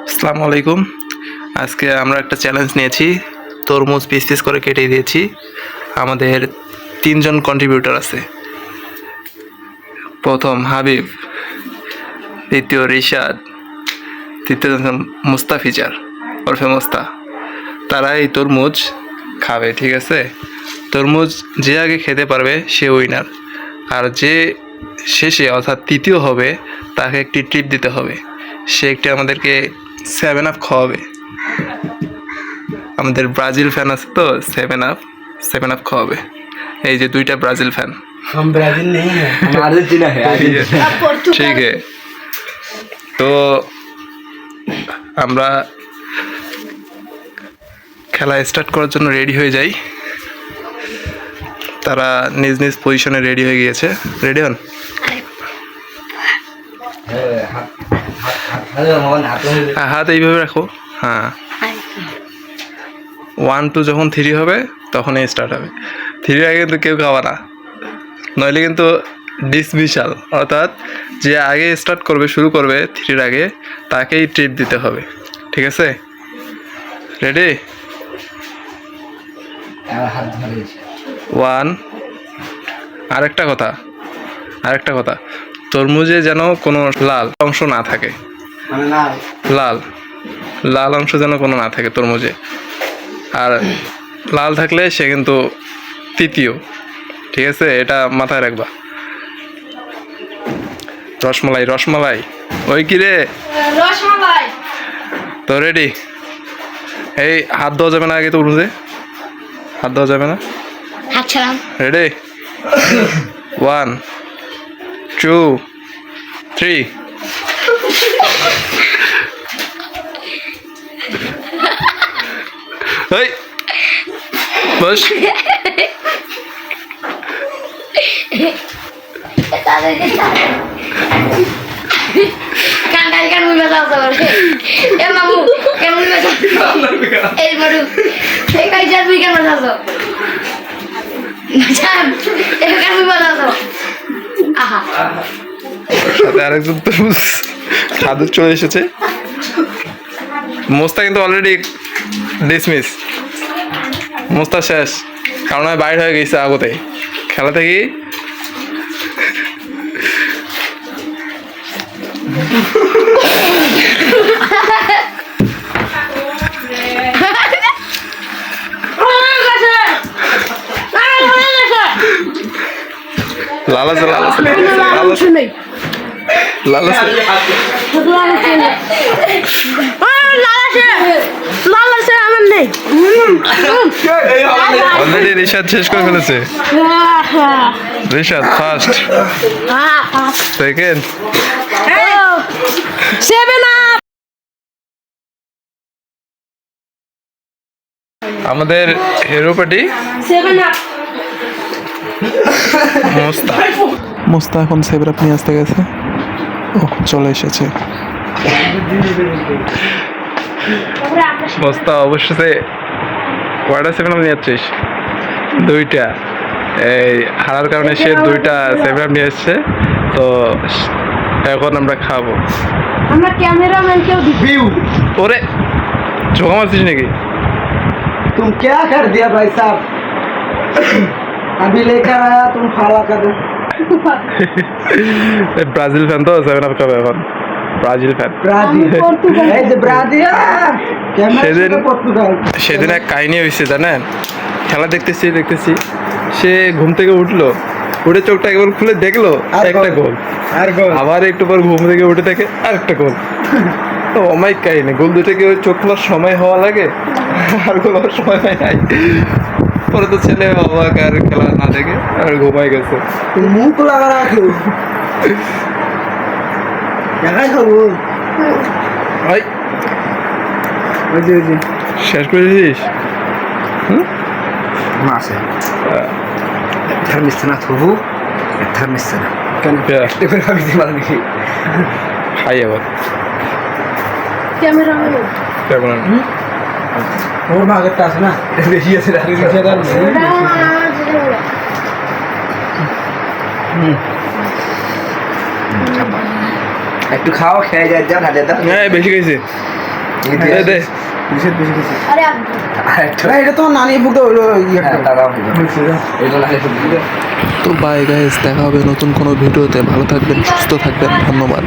আসসালামু আলাইকুম। আজকে আমরা একটা চ্যালেঞ্জ নিয়েছি, তরমুজ পিস পিস করে কেটে দিয়েছি। আমাদের তিনজন কন্ট্রিবিউটর আছে। প্রথম হাবিব, দ্বিতীয় রিশাদ, তৃতীয় মুস্তাফিজার ওরফে মোস্তা। তারা এই তরমুজ খাবে, ঠিক আছে? তরমুজ যে আগে খেতে পারবে সে উইনার, আর যে শেষে অর্থাৎ তৃতীয় হবে তাকে একটি ট্রিপ দিতে হবে। সে একটি আমাদেরকে 7 আপ খাওয়াবে। আমাদের ব্রাজিল ফ্যান আছে তো, 7 আপ খাওয়াবে। এই যে দুইটা ব্রাজিল ফ্যান। हम ब्राजील नहीं है, हम अर्जेंटीना है। ঠিক है, তো আমরা খেলা স্টার্ট করার জন্য রেডি হয়ে যাই। তারা নিজ নিজ পজিশনে রেডি হয়ে গিয়েছে। রেডি হন। হাত এইভাবে রাখো। হ্যাঁ, 1 2 যখন 3 হবে তখনই স্টার্ট হবে। 3 আগে কিন্তু কেউ খাওয়া না, নইলে কিন্তু ডিসমিসাল, অর্থাৎ যে আগে স্টার্ট করবে, শুরু করবে 3 আগে, তাকেই ট্রিট দিতে হবে। ঠিক আছে? রেডি? 1। আরেকটা কথা, তরমুজে যেন কোনো লাল অংশ না থাকে। লাল অংশ যেন কোনো না থাকে তরমুজে। আর লাল থাকলে সে কিন্তু তৃতীয়। ঠিক আছে, এটা মাথায় রাখবা। রসমালাই ওই কি রে, রসমালাই। তো রেডি? এই হাত দেওয়া যাবে না, আগে তরমুজে হাত দেওয়া যাবে না। আচ্ছা, রেডি? 1 2 3। এই বস। kan mulai masuk. Mamu kan mulai masuk. Baru. Kayak jadi kan masuk. Macam kan mulai masuk. Aha. সাথে আরেকজন তরমুজ খাদু চলে এসেছে। মোস্তা কিন্তু অলরেডি ডিসমিস। মোস্তা শেষ, কারণ বাইরে হয়ে গেছে আগতে খেলা থেকে। লাল আছে অলরেডি রিশাদ শেষ করে ফেলেছে। Rishad first, second, 7 up. আমাদের হিরো পার্টি 7 আপ। মোস্তা এখন 7 আপ নিয়ে আসতে গেছে। ও চলে এসেছে। মোস্তা অবশ্যই কয়টা 7 আপ নিয়ে যাচ্ছিস? 2টা। এই হারার কারণে সে 2টা 7 আপ নিয়ে এসছে। তো এখন আমরা খাবো। আমরা ক্যামেরাম্যানকেও দিবি। ওরে চোখা মারছিস নাকি? तुम क्या कर दिया भाई साहब? अभी लेकर आया तुम फाला कर दो। ব্রাজিল ফ্যান তো 7 আপ খাবে এখন। Brazil fan. সেদিন এক কাহিনী হয়েছে জানেন? খেলা দেখতেছি সে ঘুম থেকে উঠলো, উঠে চোখটা একবার খুলে দেখলো একটা গোল, আবার একটু পর ঘুম থেকে উঠে থাকে আরেকটা গোল। তো অমায়িক কাহিনী। গোল দুটো কি ওই চোখ খোলার সময় হওয়া লাগে, আর গোল হওয়ার সময় হয় নাই। পরে তো ছেলে বাবাকে আর খেলা না দেখে আর ঘুমাই গেছে। मुंह को लगा रखो। দেখাই খাবো। ভাই ওই যে শেষ করে দিস? মাসে এটার মিশছে না থবু, এটার মিশছে না কেন? এবার ভাবি দিমাল নাকি খাই আবার ক্যামেরাম্যান। ওর মাগেরটা আছে না, বেশি আছে। একটু খাও, খেয়ে যা যা খাতে দাও। হ্যাঁ বেশি খাইছে। দে দে বিশেষ বেশি কিছু আরে আব্বু এটা তো নানি ফুটো ইয়ে দাদা এটা নানি ফুটো তো বাই গাইস, দেখা হবে নতুন কোনো ভিডিওতে। ভালো থাকবেন, সুস্থ থাকবেন, ধন্যবাদ।